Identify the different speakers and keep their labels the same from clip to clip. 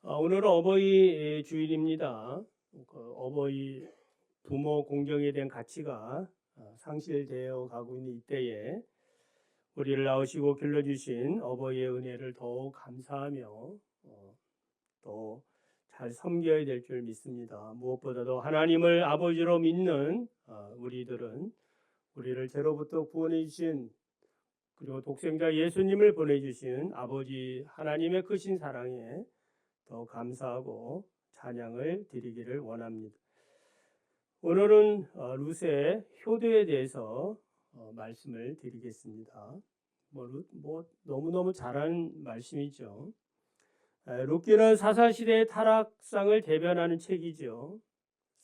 Speaker 1: 오늘은 어버이 주일입니다. 어버이 부모 공경에 대한 가치가 상실되어 가고 있는 이때에 우리를 낳으시고 길러주신 어버이의 은혜를 더욱 감사하며 또 잘 섬겨야 될 줄 믿습니다. 무엇보다도 하나님을 아버지로 믿는 우리들은 우리를 죄로부터 구원해 주신, 그리고 독생자 예수님을 보내주신 아버지 하나님의 크신 사랑에 더 감사하고 찬양을 드리기를 원합니다. 오늘은 룻의 효도에 대해서 말씀을 드리겠습니다. 너무너무 잘하는 말씀이죠. 룻기는 사사시대의 타락상을 대변하는 책이죠.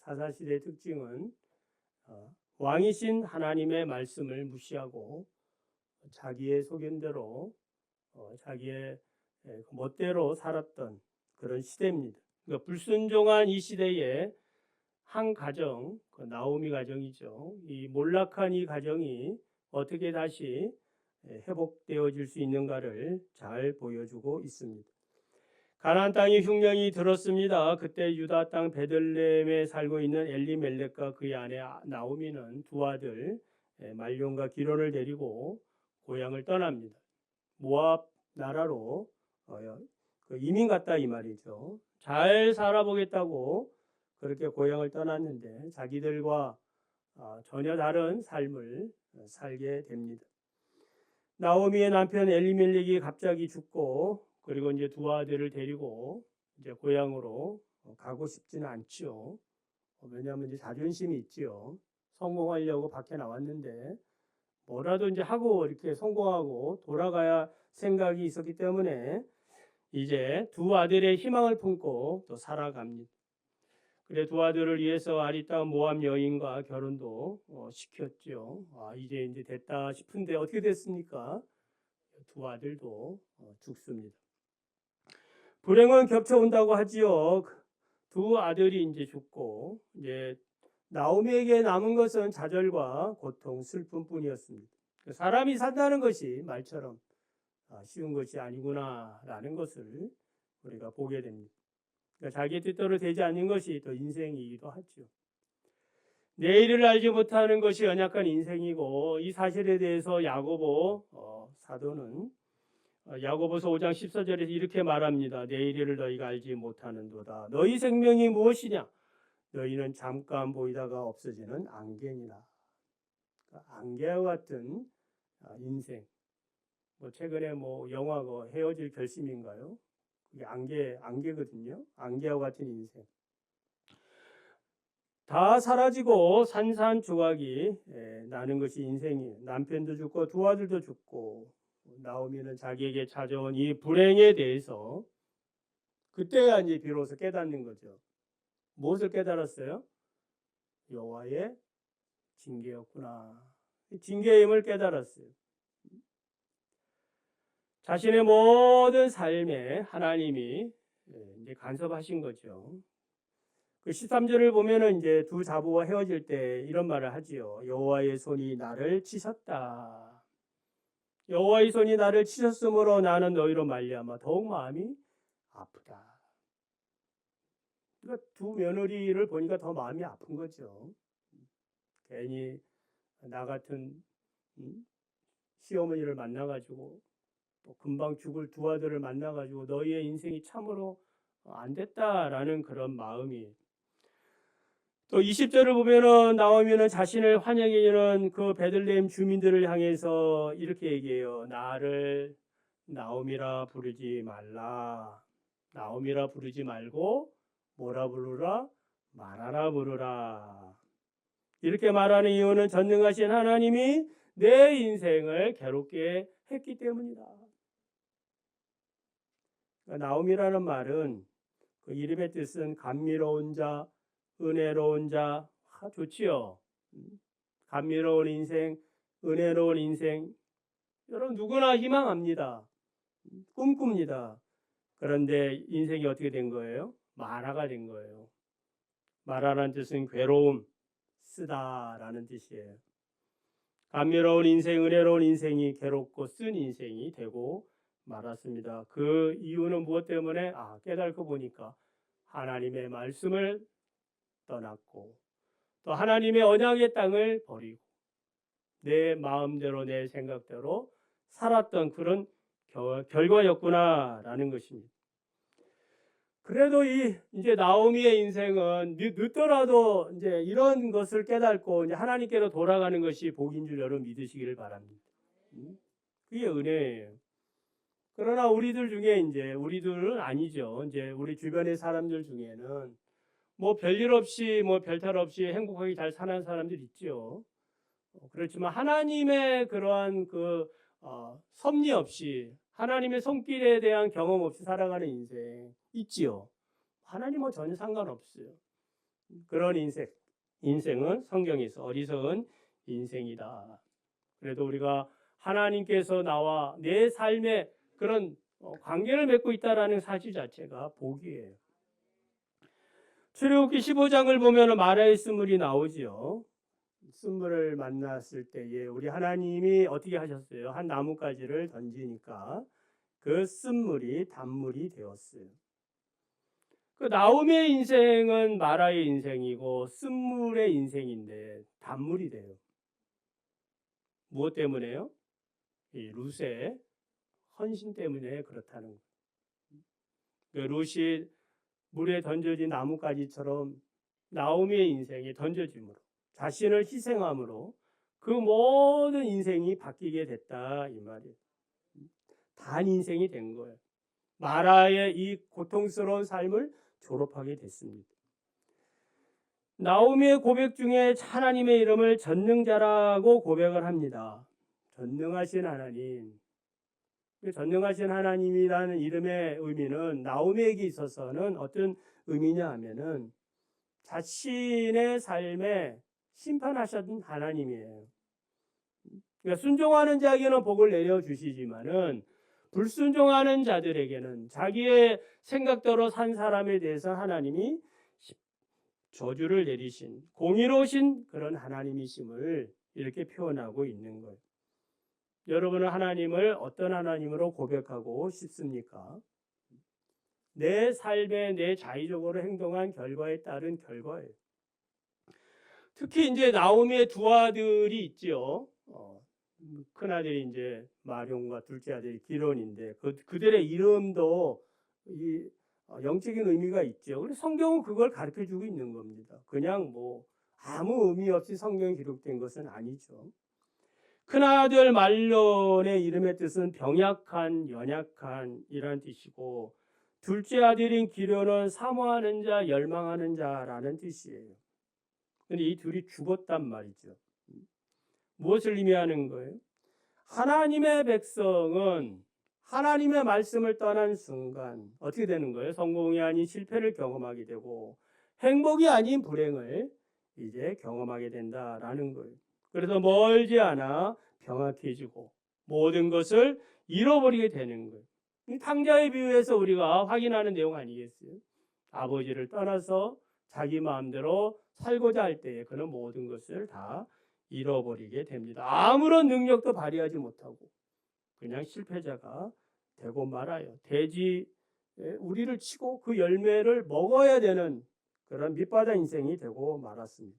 Speaker 1: 사사시대의 특징은 왕이신 하나님의 말씀을 무시하고 자기의 소견대로 자기의 멋대로 살았던 그런 시대입니다. 그러니까 불순종한 이 시대에 한 가정, 나오미 가정이죠. 이 몰락한 이 가정이 어떻게 다시 회복되어질 수 있는가를 잘 보여주고 있습니다. 가나안 땅의 흉년이 들었습니다. 그때 유다 땅 베들레헴에 살고 있는 엘리멜렉과 그의 아내 나오미는 두 아들 말론과 기론을 데리고 고향을 떠납니다. 모압 나라로 이민 갔다 이 말이죠. 잘 살아보겠다고 그렇게 고향을 떠났는데 자기들과 전혀 다른 삶을 살게 됩니다. 나오미의 남편 엘리멜렉이 갑자기 죽고, 그리고 이제 두 아들을 데리고 이제 고향으로 가고 싶지는 않죠. 왜냐하면 이제 자존심이 있지요. 성공하려고 밖에 나왔는데 뭐라도 이제 하고 이렇게 성공하고 돌아가야 생각이 있었기 때문에 이제 두 아들의 희망을 품고 또 살아갑니다. 그래 두 아들을 위해서 아리따운 모압 여인과 결혼도 시켰죠. 이제 됐다 싶은데 어떻게 됐습니까? 두 아들도 죽습니다. 불행은 겹쳐온다고 하지요. 두 아들이 이제 죽고 이제 나오미에게 남은 것은 좌절과 고통, 슬픔뿐이었습니다. 사람이 산다는 것이 말처럼 쉬운 것이 아니구나라는 것을 우리가 보게 됩니다. 그러니까 자기 뜻대로 되지 않는 것이 또 인생이기도 하죠. 내일을 알지 못하는 것이 연약한 인생이고, 이 사실에 대해서 야고보 사도는 야고보서 5장 14절에서 이렇게 말합니다. 내일을 너희가 알지 못하는도다. 너희 생명이 무엇이냐? 너희는 잠깐 보이다가 없어지는 안개니라. 그러니까 안개와 같은 인생. 최근에 영화 헤어질 결심인가요? 그게 안개거든요. 안개와 같은 인생. 다 사라지고 산산조각이 나는 것이 인생이에요. 남편도 죽고 두 아들도 죽고, 나오미는 자기에게 찾아온 이 불행에 대해서 그때야 이제 비로소 깨닫는 거죠. 무엇을 깨달았어요? 여호와의 징계였구나. 징계의 힘을 깨달았어요. 자신의 모든 삶에 하나님이 이제 간섭하신 거죠. 그 13절을 보면은 이제 두 자부와 헤어질 때 이런 말을 하지요. 여호와의 손이 나를 치셨다. 여호와의 손이 나를 치셨으므로 나는 너희로 말미암아 더욱 마음이 아프다. 그러니까 두 며느리를 보니까 더 마음이 아픈 거죠. 괜히 나 같은 시어머니를 만나가지고 또 금방 죽을 두 아들을 만나가지고 너희의 인생이 참으로 안 됐다라는 그런 마음이. 또 20절을 보면은 나오미는 자신을 환영해 주는 그 베들레헴 주민들을 향해서 이렇게 얘기해요. 나를 나오미라 부르지 말라. 나오미라 부르지 말고 뭐라 부르라? 마라라 부르라. 이렇게 말하는 이유는 전능하신 하나님이 내 인생을 괴롭게 했기 때문이다. 나오미라는 말은 그 이름의 뜻은 감미로운 자, 은혜로운 자, 좋지요. 감미로운 인생, 은혜로운 인생, 여러분 누구나 희망합니다. 꿈꿉니다. 그런데 인생이 어떻게 된 거예요? 마라가 된 거예요. 마라라는 뜻은 괴로움, 쓰다라는 뜻이에요. 감미로운 인생, 은혜로운 인생이 괴롭고 쓴 인생이 되고 말았습니다. 그 이유는 무엇 때문에? 깨닫고 보니까 하나님의 말씀을 떠났고 또 하나님의 언약의 땅을 버리고 내 마음대로 내 생각대로 살았던 그런 결과였구나라는 것입니다. 그래도 이제 나오미의 인생은 늦더라도 이제 이런 것을 깨닫고 이제 하나님께로 돌아가는 것이 복인 줄 여러분 믿으시기를 바랍니다. 그게 은혜예요. 그러나 우리들 중에 이제 우리들은 아니죠. 이제 우리 주변의 사람들 중에는 뭐 별일 없이 뭐 별탈 없이 행복하게 잘 사는 사람들 있죠. 그렇지만 하나님의 그러한 섭리 없이 하나님의 손길에 대한 경험 없이 살아가는 인생 있지요. 하나님은 전혀 상관없어요. 그런 인생은 성경에서 어리석은 인생이다. 그래도 우리가 하나님께서 나와 내 삶에 그런 관계를 맺고 있다라는 사실 자체가 복이에요. 출애굽기 15장을 보면 마라의 쓴물이 나오지요. 쓴물을 만났을 때에 우리 하나님이 어떻게 하셨어요? 한 나뭇가지를 던지니까 그 쓴물이 단물이 되었어요. 그 나오미의 인생은 마라의 인생이고 쓴물의 인생인데 단물이 돼요. 무엇 때문에요? 이 룻의 헌신 때문에 그렇다는 거예요. 그 룻이 물에 던져진 나뭇가지처럼 나오미의 인생이 던져짐으로 자신을 희생함으로 그 모든 인생이 바뀌게 됐다 이 말이에요. 단 인생이 된 거예요. 마라의 이 고통스러운 삶을 졸업하게 됐습니다. 나오미의 고백 중에 하나님의 이름을 전능자라고 고백을 합니다. 전능하신 하나님. 전능하신 하나님이라는 이름의 의미는 나오미에게 있어서는 어떤 의미냐 하면은 자신의 삶에 심판하셨던 하나님이에요. 그러니까 순종하는 자에게는 복을 내려주시지만은 불순종하는 자들에게는 자기의 생각대로 산 사람에 대해서 하나님이 저주를 내리신 공의로우신 그런 하나님이심을 이렇게 표현하고 있는 거예요. 여러분은 하나님을 어떤 하나님으로 고백하고 싶습니까? 내 삶에 내 자의적으로 행동한 결과에 따른 결과예요. 특히 이제 나오미의 두 아들이 있지요. 큰 아들이 이제 마룡과 둘째 아들이 기론인데 그들의 이름도 이 영적인 의미가 있죠. 그래서 성경은 그걸 가르쳐 주고 있는 겁니다. 그냥 뭐 아무 의미 없이 성경에 기록된 것은 아니죠. 큰아들 말론의 이름의 뜻은 병약한, 연약한 이란 뜻이고 둘째 아들인 기련은 사모하는 자, 열망하는 자라는 뜻이에요. 근데 이 둘이 죽었단 말이죠. 무엇을 의미하는 거예요? 하나님의 백성은 하나님의 말씀을 떠난 순간 어떻게 되는 거예요? 성공이 아닌 실패를 경험하게 되고 행복이 아닌 불행을 이제 경험하게 된다라는 거예요. 그래서 멀지 않아 병약해지고 모든 것을 잃어버리게 되는 거예요. 탕자의 비유에서 우리가 확인하는 내용 아니겠어요? 아버지를 떠나서 자기 마음대로 살고자 할 때에 그는 모든 것을 다 잃어버리게 됩니다. 아무런 능력도 발휘하지 못하고 그냥 실패자가 되고 말아요. 돼지 우리를 치고 그 열매를 먹어야 되는 그런 밑바닥 인생이 되고 말았습니다.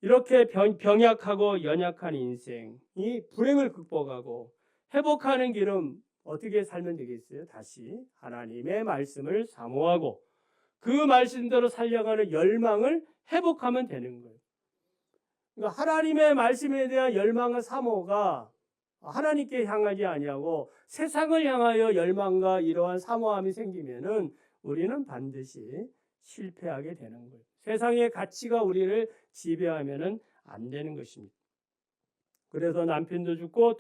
Speaker 1: 이렇게 병약하고 연약한 인생이 불행을 극복하고 회복하는 길은 어떻게 살면 되겠어요? 다시 하나님의 말씀을 사모하고 그 말씀대로 살려가는 열망을 회복하면 되는 거예요. 그러니까 하나님의 말씀에 대한 열망과 사모가 하나님께 향하지 아니하고 세상을 향하여 열망과 이러한 사모함이 생기면은 우리는 반드시 실패하게 되는 거예요. 세상의 가치가 우리를 지배하면은 안 되는 것입니다. 그래서 남편도 죽고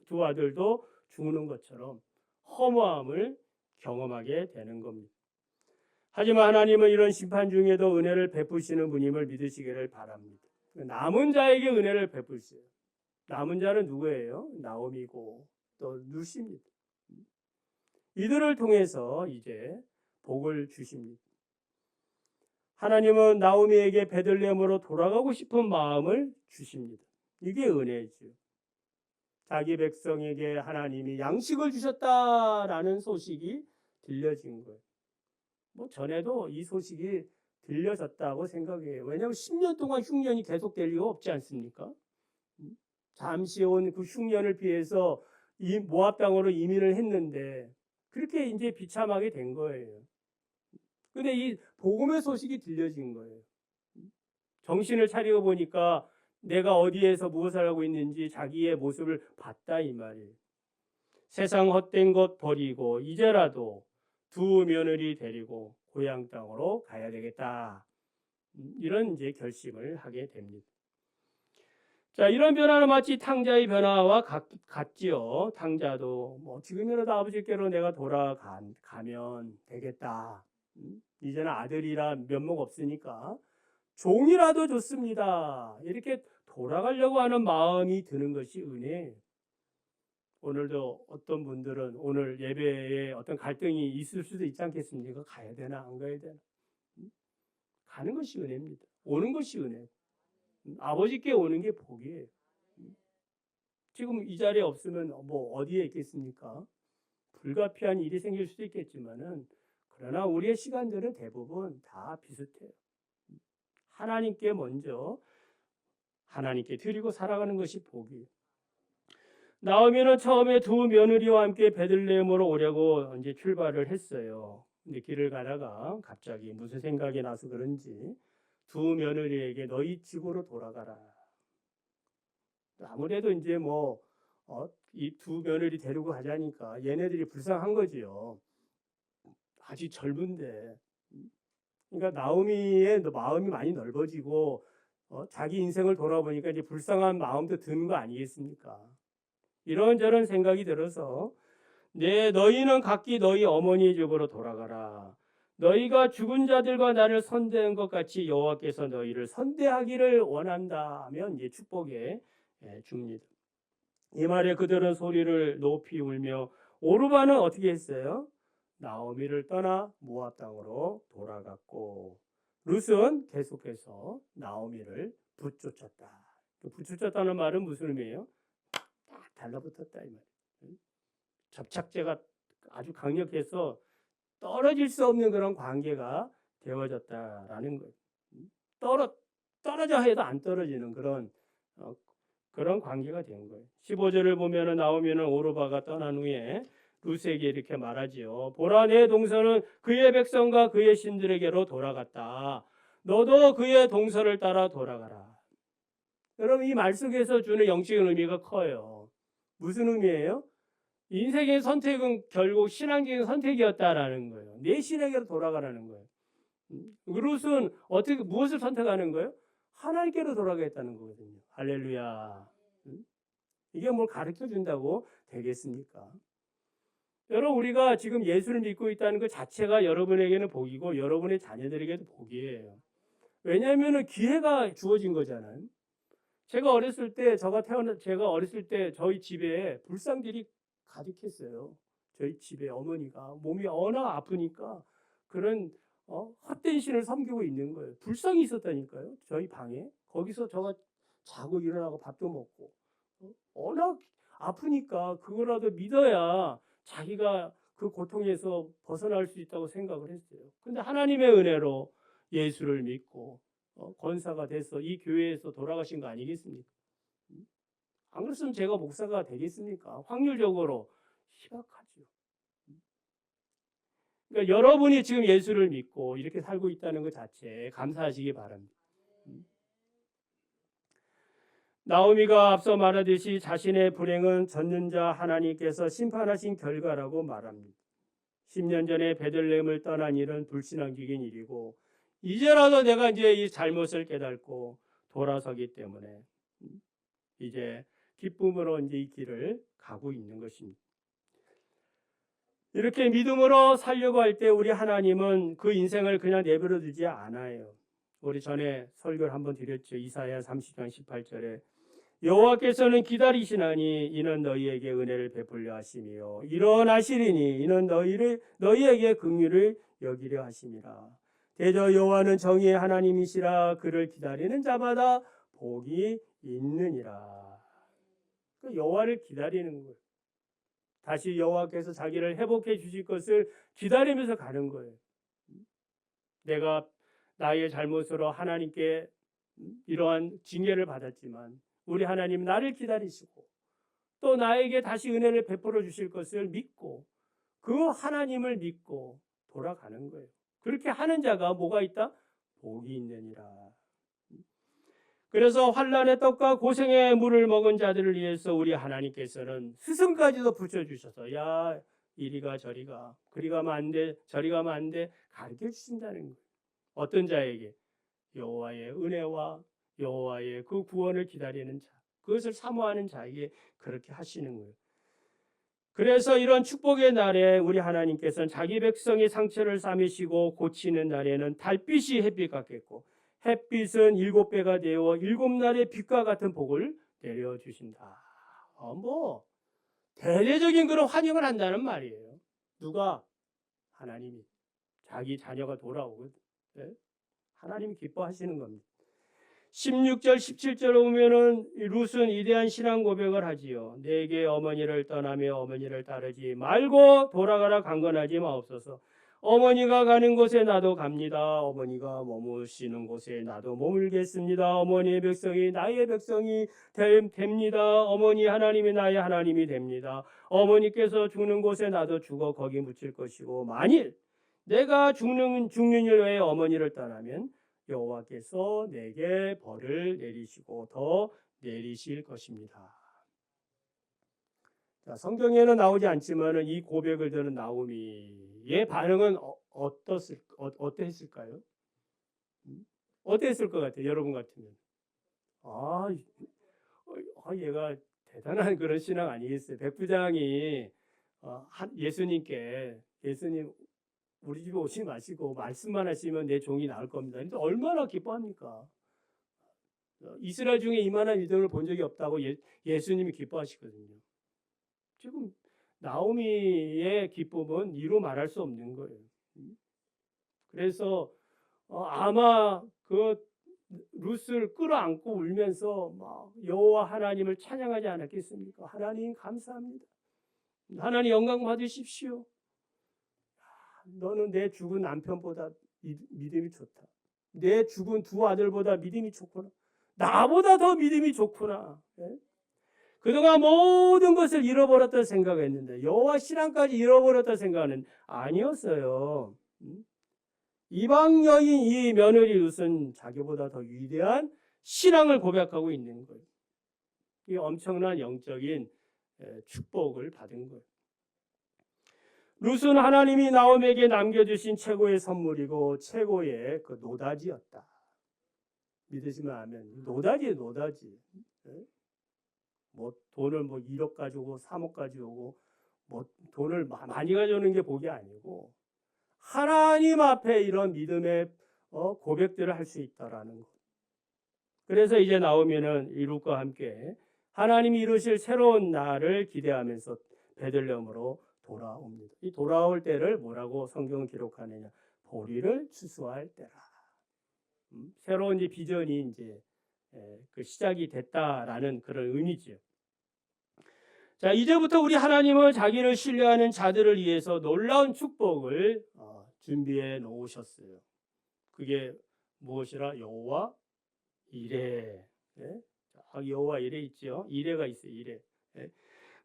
Speaker 1: 두 아들도 죽는 것처럼 허무함을 경험하게 되는 겁니다. 하지만 하나님은 이런 심판 중에도 은혜를 베푸시는 분임을 믿으시기를 바랍니다. 남은 자에게 은혜를 베푸세요. 남은 자는 누구예요? 나오미고 또 룻입니다. 이들을 통해서 이제 복을 주십니다. 하나님은 나오미에게 베들레헴으로 돌아가고 싶은 마음을 주십니다. 이게 은혜죠. 자기 백성에게 하나님이 양식을 주셨다라는 소식이 들려진 거예요. 뭐 전에도 이 소식이 들려졌다고 생각해요. 왜냐하면 10년 동안 흉년이 계속될 리가 없지 않습니까? 잠시 온 그 흉년을 피해서 이 모압 땅으로 이민을 했는데 그렇게 이제 비참하게 된 거예요. 근데 이 복음의 소식이 들려진 거예요. 정신을 차리고 보니까 내가 어디에서 무엇을 하고 있는지 자기의 모습을 봤다 이 말이에요. 세상 헛된 것 버리고 이제라도 두 며느리 데리고 고향 땅으로 가야 되겠다. 이런 이제 결심을 하게 됩니다. 자, 이런 변화는 마치 탕자의 변화와 같지요. 탕자도 뭐 지금이라도 아버지께로 내가 돌아가면 되겠다. 이제는 아들이라 면목 없으니까 종이라도 좋습니다. 이렇게 돌아가려고 하는 마음이 드는 것이 은혜예요. 오늘도 어떤 분들은 오늘 예배에 어떤 갈등이 있을 수도 있지 않겠습니까? 가야 되나 안 가야 되나? 가는 것이 은혜입니다. 오는 것이 은혜. 아버지께 오는 게 복이에요. 지금 이 자리에 없으면 뭐 어디에 있겠습니까? 불가피한 일이 생길 수도 있겠지만은 그러나 우리의 시간들은 대부분 다 비슷해요. 하나님께 먼저 하나님께 드리고 살아가는 것이 복이에요. 나오미는 처음에 두 며느리와 함께 베들레헴으로 오려고 이제 출발을 했어요. 근데 길을 가다가 갑자기 무슨 생각이 나서 그런지 두 며느리에게 너희 집으로 돌아가라. 아무래도 이제 이 두 며느리 데리고 가자니까 얘네들이 불쌍한 거지요. 아직 젊은데. 그러니까 나오미의 마음이 많이 넓어지고 자기 인생을 돌아보니까 이제 불쌍한 마음도 드는 거 아니겠습니까? 이런저런 생각이 들어서 너희는 각기 너희 어머니 집으로 돌아가라. 너희가 죽은 자들과 나를 선대한 것 같이 여호와께서 너희를 선대하기를 원한다면 이제 축복해 줍니다. 이 말에 그들은 소리를 높이 울며 오르바는 어떻게 했어요? 나오미를 떠나 모압 땅으로 돌아갔고 룻은 계속해서 나오미를 붙쫓았다. 붙쫓았다는 말은 무슨 의미예요? 딱 달라붙었다 이 말이에요. 접착제가 아주 강력해서 떨어질 수 없는 그런 관계가 되어졌다라는 거예요. 떨어져 해도 안 떨어지는 그런 관계가 된 거예요. 15절을 보면은 나오면은 오르바가 떠난 후에 룻에게 이렇게 말하지요. 보라, 내 동서는 그의 백성과 그의 신들에게로 돌아갔다. 너도 그의 동서를 따라 돌아가라. 여러분, 이 말 속에서 주는 영적인 의미가 커요. 무슨 의미예요? 인생의 선택은 결국 신앙적인 선택이었다라는 거예요. 내 신에게로 돌아가라는 거예요. 룻은 무엇을 선택하는 거예요? 하나님께로 돌아가겠다는 거거든요. 할렐루야. 이게 뭘 가르쳐 준다고 되겠습니까? 여러분, 우리가 지금 예수를 믿고 있다는 것 자체가 여러분에게는 복이고 여러분의 자녀들에게도 복이에요. 왜냐하면 기회가 주어진 거잖아요. 제가 어렸을 때 저희 집에 불상들이 가득했어요. 저희 집에 어머니가 몸이 워낙 아프니까 그런 헛된 신을 섬기고 있는 거예요. 불상이 있었다니까요. 저희 방에. 거기서 저가 자고 일어나고 밥도 먹고 워낙 아프니까 그거라도 믿어야 자기가 그 고통에서 벗어날 수 있다고 생각을 했어요. 근데 하나님의 은혜로 예수를 믿고 권사가 돼서 이 교회에서 돌아가신 거 아니겠습니까? 안 그랬으면 제가 목사가 되겠습니까? 확률적으로 희박하죠. 그러니까 여러분이 지금 예수를 믿고 이렇게 살고 있다는 것 자체에 감사하시기 바랍니다. 나오미가 앞서 말하듯이 자신의 불행은 전능자 하나님께서 심판하신 결과라고 말합니다. 10년 전에 베들레헴을 떠난 일은 불신앙적인 일이고 이제라도 내가 이제 이 잘못을 깨닫고 돌아서기 때문에 이제 기쁨으로 이제 이 길을 가고 있는 것입니다. 이렇게 믿음으로 살려고 할 때 우리 하나님은 그 인생을 그냥 내버려 두지 않아요. 우리 전에 설교를 한번 드렸죠. 이사야 30장 18절에 여호와께서는 기다리시나니 이는 너희에게 은혜를 베풀려 하심이요 일어나시리니 이는 너희에게 긍휼을 여기려 하심이라. 대저 여호와는 정의의 하나님이시라. 그를 기다리는 자마다 복이 있느니라. 그 여호와를 기다리는 거예요. 다시 여호와께서 자기를 회복해 주실 것을 기다리면서 가는 거예요. 내가 나의 잘못으로 하나님께 이러한 징계를 받았지만 우리 하나님 나를 기다리시고 또 나에게 다시 은혜를 베풀어 주실 것을 믿고 그 하나님을 믿고 돌아가는 거예요. 그렇게 하는 자가 뭐가 있다? 복이 있느니라. 그래서 환난의 떡과 고생의 물을 먹은 자들을 위해서 우리 하나님께서는 스승까지도 붙여주셔서 야 이리가 저리가 그리 가면 안 돼 저리 가면 안 돼 가르쳐 주신다는 거예요. 어떤 자에게? 여호와의 은혜와 여호와의 그 구원을 기다리는 자, 그것을 사모하는 자에게 그렇게 하시는 거예요. 그래서 이런 축복의 날에 우리 하나님께서는 자기 백성의 상처를 싸매시고 고치는 날에는 달빛이 햇빛 같겠고 햇빛은 7배가 되어 7날의 빛과 같은 복을 내려주신다. 뭐 대대적인 그런 환영을 한다는 말이에요. 누가? 하나님이. 자기 자녀가 돌아오거든. 네? 하나님이 기뻐하시는 겁니다. 16절 17절에 보면은 룻은 이대한 신앙 고백을 하지요. 내게 어머니를 떠나며 어머니를 따르지 말고 돌아가라 강건하지 마옵소서. 어머니가 가는 곳에 나도 갑니다. 어머니가 머무시는 곳에 나도 머물겠습니다. 어머니의 백성이 나의 백성이 됩니다. 어머니 하나님이 나의 하나님이 됩니다. 어머니께서 죽는 곳에 나도 죽어 거기 묻힐 것이고 만일 내가 죽는 일에 어머니를 떠나면 여호와께서 내게 벌을 내리시고 더 내리실 것입니다. 자, 성경에는 나오지 않지만 이 고백을 들은 나오미의 반응은 어땠을까요? 어땠을 것 같아요? 여러분 같으면 얘가 대단한 그런 신앙 아니겠어요? 백부장이 예수님께 예수님 우리 집에 오지 마시고 말씀만 하시면 내 종이 나을 겁니다. 근데 얼마나 기뻐합니까? 이스라엘 중에 이만한 믿음을 본 적이 없다고 예수님이 기뻐하시거든요. 지금 나오미의 기쁨은 이루 말할 수 없는 거예요. 그래서 아마 그 룻을 끌어안고 울면서 막 여호와 하나님을 찬양하지 않았겠습니까? 하나님 감사합니다. 하나님 영광 받으십시오. 너는 내 죽은 남편보다 믿음이 좋다. 내 죽은 두 아들보다 믿음이 좋구나. 나보다 더 믿음이 좋구나. 네? 그동안 모든 것을 잃어버렸다 생각했는데 여호와 신앙까지 잃어버렸다 생각은 아니었어요. 이방 여인 이 며느리 룻은 자기보다 더 위대한 신앙을 고백하고 있는 거예요. 이 엄청난 영적인 축복을 받은 거예요. 룻은 하나님이 나오미에게 남겨주신 최고의 선물이고 최고의 그 노다지였다. 믿으시면 아멘. 노다지예요, 노다지. 뭐 돈을 1억 가지고 3억 가지고 뭐 돈을 많이 가져오는 게 복이 아니고 하나님 앞에 이런 믿음의 고백들을 할 수 있다라는 것. 그래서 이제 나오면은 이 룻과 함께 하나님이 이루실 새로운 날을 기대하면서 베들레헴으로 돌아옵니다. 이 돌아올 때를 뭐라고 성경은 기록하느냐? 보리를 추수할 때라. 새로운 이 비전이 이제 그 시작이 됐다라는 그런 의미죠. 자, 이제부터 우리 하나님은 자기를 신뢰하는 자들을 위해서 놀라운 축복을 준비해 놓으셨어요. 그게 무엇이라? 여호와 이레. 네? 여호와 이레 있죠. 이레가 있어요. 이레. 네?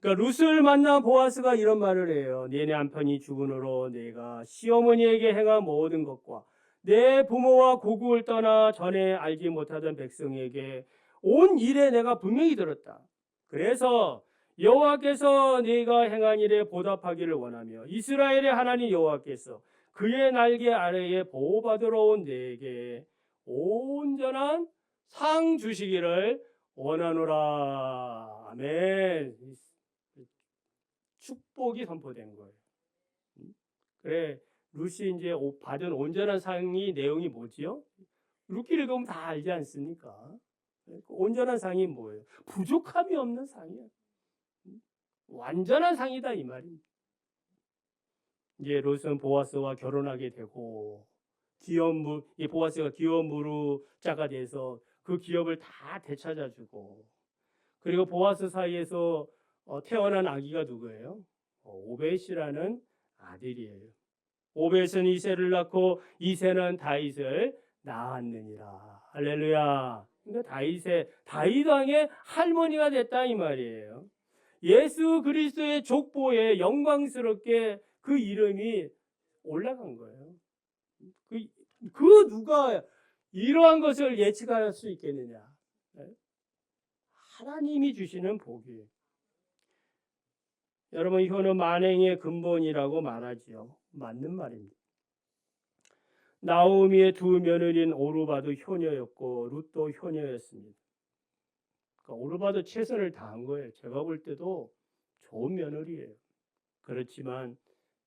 Speaker 1: 그러니까 룻을 만난 보아스가 이런 말을 해요. 내 남편이 죽은으로 내가 시어머니에게 행한 모든 것과 내 부모와 고국을 떠나 전에 알지 못하던 백성에게 온 일에 내가 분명히 들었다. 그래서 여호와께서 네가 행한 일에 보답하기를 원하며 이스라엘의 하나님 여호와께서 그의 날개 아래에 보호받으러 온 내게 온전한 상 주시기를 원하노라. 아멘. 축복이 선포된 거예요. 그래, 룻이 이제 받은 온전한 상이 내용이 뭐지요? 룻기를 읽으면 다 알지 않습니까? 온전한 상이 뭐예요? 부족함이 없는 상이야. 완전한 상이다 이 말입니다. 이제 룻은 보아스와 결혼하게 되고 보아스가 기업 무르자가 돼서 그 기업을 다 되찾아주고 그리고 보아스 사이에서 태어난 아기가 누구예요? 오벳이라는 아들이에요. 오벳은 이새를 낳고 이새는 다윗을 낳았느니라. 할렐루야. 그러니까 다윗 왕의 할머니가 됐다 이 말이에요. 예수 그리스도의 족보에 영광스럽게 그 이름이 올라간 거예요. 그 누가 이러한 것을 예측할 수 있겠느냐? 하나님이 주시는 복이에요. 여러분, 효는 만행의 근본이라고 말하지요. 맞는 말입니다. 나오미의 두 며느리인 오르바도 효녀였고 룻도 효녀였습니다. 그러니까 오르바도 최선을 다한 거예요. 제가 볼 때도 좋은 며느리예요. 그렇지만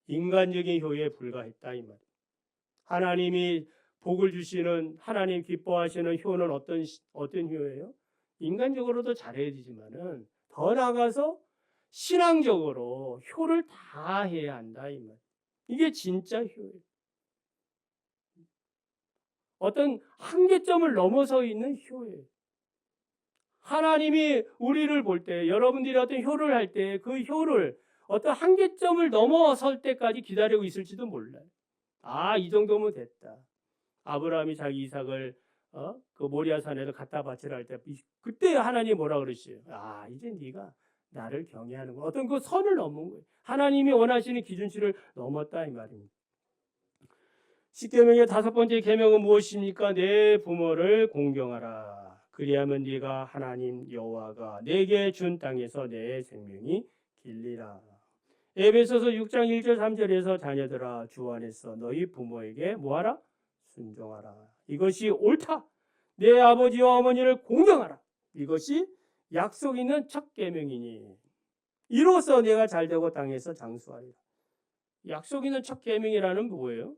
Speaker 1: 인간적인 효에 불과했다 이 말이에요. 하나님이 복을 주시는, 하나님 기뻐하시는 효는 어떤 효예요? 인간적으로도 잘해야 되지만은 더 나아가서 신앙적으로 효를 다 해야 한다 이 말. 이게 진짜 효예요. 어떤 한계점을 넘어서 있는 효예요. 하나님이 우리를 볼 때, 여러분들이 어떤 효를 할 때 그 효를 어떤 한계점을 넘어설 때까지 기다리고 있을지도 몰라요. 이 정도면 됐다. 아브라함이 자기 이삭을 그 모리아 산에서 갖다 바치라 할 때 그때 하나님이 뭐라 그러시요? 이제 네가 나를 경외하는구나. 어떤 그 선을 넘은 거예요. 하나님이 원하시는 기준치를 넘었다 이 말입니다. 십계명의 5번째 계명은 무엇입니까? 내 부모를 공경하라. 그리하면 네가 하나님 여호와가 내게 준 땅에서 내 생명이 길리라. 에베소서 6장 1절 3절에서 자녀들아 주 안에서 너희 부모에게 뭐하라? 순종하라. 이것이 옳다. 내 아버지와 어머니를 공경하라. 이것이 약속 있는 첫 계명이니 이로써 내가 잘되고 땅에서 장수하리라. 약속 있는 첫 계명이라는 뭐예요?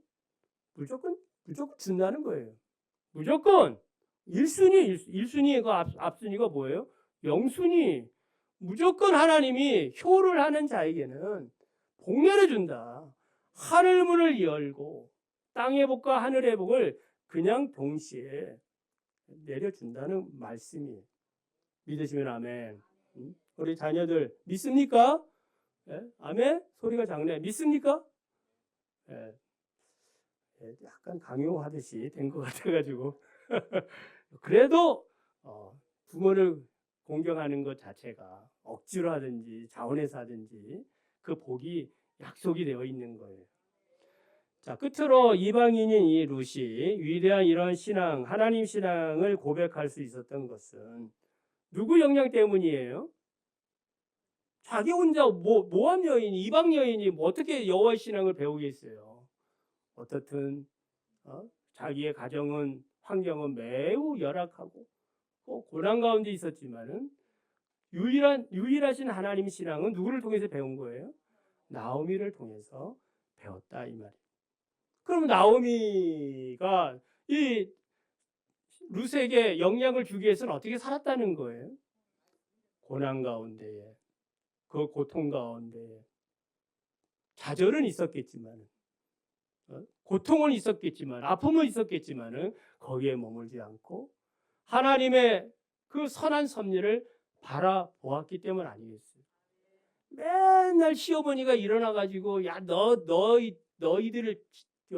Speaker 1: 무조건 준다는 거예요. 무조건 1순위, 그 앞순위가 뭐예요? 0순위. 무조건 하나님이 효를 하는 자에게는 복 내려준다. 하늘 문을 열고 땅의 복과 하늘의 복을 그냥 동시에 내려준다는 말씀이에요. 믿으시면 아멘. 우리 자녀들 믿습니까? 아멘? 소리가 작네. 믿습니까? 약간 강요하듯이 된 것 같아가지고 그래도 부모를 공경하는 것 자체가 억지로 하든지 자원해서 하든지 그 복이 약속이 되어 있는 거예요. 자, 끝으로 이방인인 이 룻이 위대한 이런 신앙, 하나님 신앙을 고백할 수 있었던 것은 누구 영향 때문이에요? 자기 혼자 모함 여인이, 이방 여인이 어떻게 여호와의 신앙을 배우겠어요? 어떻든 자기의 가정은, 환경은 매우 열악하고 고난 가운데 있었지만은 유일하신 하나님 신앙은 누구를 통해서 배운 거예요? 나오미를 통해서 배웠다 이 말이에요. 그럼 나오미가 이 룻에게 영향을 주기 위해서는 어떻게 살았다는 거예요? 고난 가운데에, 그 고통 가운데에 좌절은 있었겠지만, 고통은 있었겠지만, 아픔은 있었겠지만은 거기에 머물지 않고 하나님의 그 선한 섭리를 바라보았기 때문 아니겠어요? 맨날 시어머니가 일어나가지고 너희들을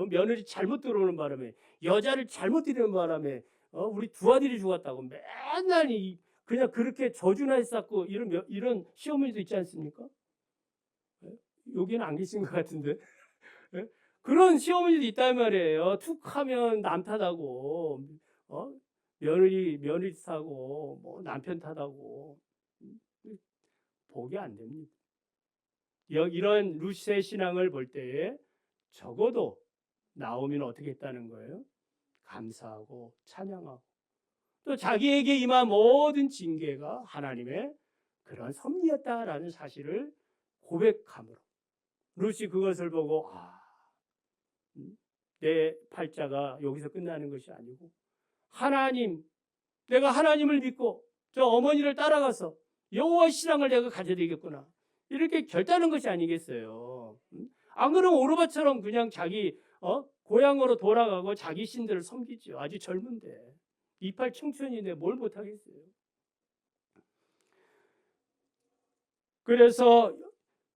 Speaker 1: 며느리 잘못 들어오는 바람에, 여자를 잘못 들이는 바람에 우리 두 아들이 죽었다고 맨날 그냥 그렇게 저주나 했었고 이런 시어머니도 있지 않습니까? 여기는 안 계신 것 같은데. 그런 시어머니도 있단 말이에요. 툭하면 남 탓하고 며느리 탓하고 뭐 남편 탓하고 복이 안 됩니다. 이런 룻의 신앙을 볼 때에 적어도 나오미는 어떻게 했다는 거예요? 감사하고 찬양하고 또 자기에게 임한 모든 징계가 하나님의 그런 섭리였다라는 사실을 고백함으로 룻이 그것을 보고 내 팔자가 여기서 끝나는 것이 아니고 내가 하나님을 믿고 저 어머니를 따라가서 여호와의 신앙을 내가 가져야 되겠구나 이렇게 결단한 것이 아니겠어요. 안 그러면 오르바처럼 그냥 자기 고향으로 돌아가고 자기 신들을 섬기죠. 아주 젊은데 이팔 청춘인데 뭘 못하겠어요. 그래서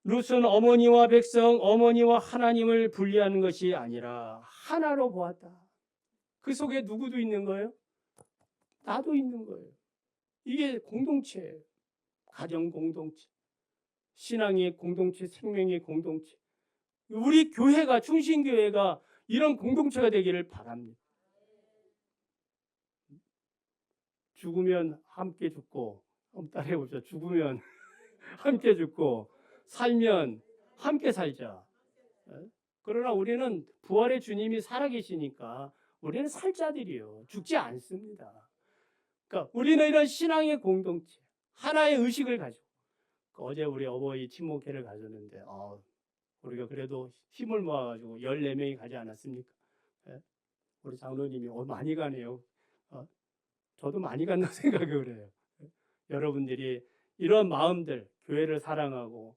Speaker 1: 룻은 어머니와 백성, 어머니와 하나님을 분리하는 것이 아니라 하나로 보았다. 그 속에 누구도 있는 거예요? 나도 있는 거예요. 이게 공동체예요. 가정 공동체, 신앙의 공동체, 생명의 공동체. 우리 교회가, 충신교회가 이런 공동체가 되기를 바랍니다. 죽으면 함께 죽고, 한번 따라해 봅시다. 죽으면 함께 죽고, 살면 함께 살자. 그러나 우리는 부활의 주님이 살아계시니까 우리는 살 자들이요. 죽지 않습니다. 그러니까 우리는 이런 신앙의 공동체, 하나의 의식을 가지고, 어제 우리 어버이 친목회를 가졌는데, 우리가 그래도 힘을 모아가지고 14명이 가지 않았습니까? 우리 장로님이 많이 가네요. 저도 많이 간다고 생각을 해요. 여러분들이 이런 마음들, 교회를 사랑하고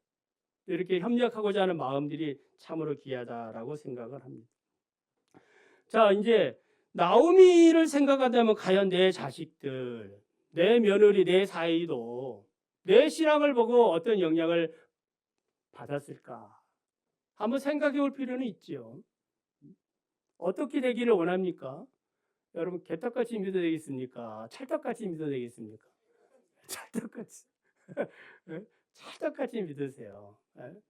Speaker 1: 이렇게 협력하고자 하는 마음들이 참으로 귀하다라고 생각을 합니다. 자, 이제 나오미를 생각한다면 과연 내 자식들, 내 며느리, 내 사이도 내 신앙을 보고 어떤 영향을 받았을까? 한번 생각해 볼 필요는 있죠. 어떻게 되기를 원합니까? 여러분, 개떡같이 믿어야 되겠습니까? 찰떡같이 믿어야 되겠습니까? 찰떡같이. 찰떡같이 믿으세요.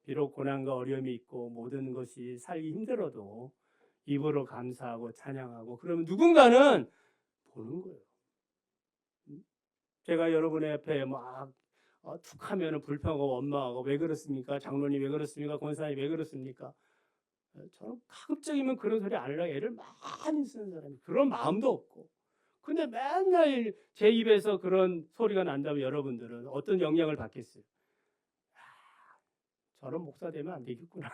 Speaker 1: 비록 고난과 어려움이 있고 모든 것이 살기 힘들어도 입으로 감사하고 찬양하고 그러면 누군가는 보는 거예요. 제가 여러분의 옆에 막 툭하면 불평하고 원망하고 왜 그렇습니까? 장로님 왜 그렇습니까? 권사님 왜 그렇습니까? 저는 가급적이면 그런 소리 안 하려고 애를 많이 쓰는 사람이 그런 마음도 없고 근데 맨날 제 입에서 그런 소리가 난다면 여러분들은 어떤 영향을 받겠어요? 저런 목사 되면 안 되겠구나.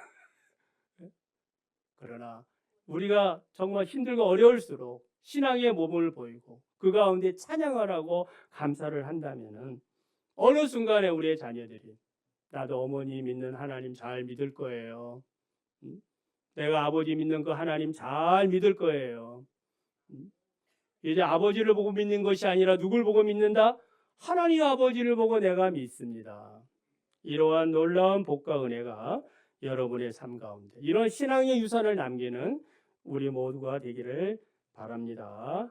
Speaker 1: 그러나 우리가 정말 힘들고 어려울수록 신앙의 모범을 보이고 그 가운데 찬양을 하고 감사를 한다면은 어느 순간에 우리의 자녀들이 나도 어머니 믿는 하나님 잘 믿을 거예요. 내가 아버지 믿는 그 하나님 잘 믿을 거예요. 이제 아버지를 보고 믿는 것이 아니라 누굴 보고 믿는다? 하나님 아버지를 보고 내가 믿습니다. 이러한 놀라운 복과 은혜가 여러분의 삶 가운데 이런 신앙의 유산을 남기는 우리 모두가 되기를 바랍니다.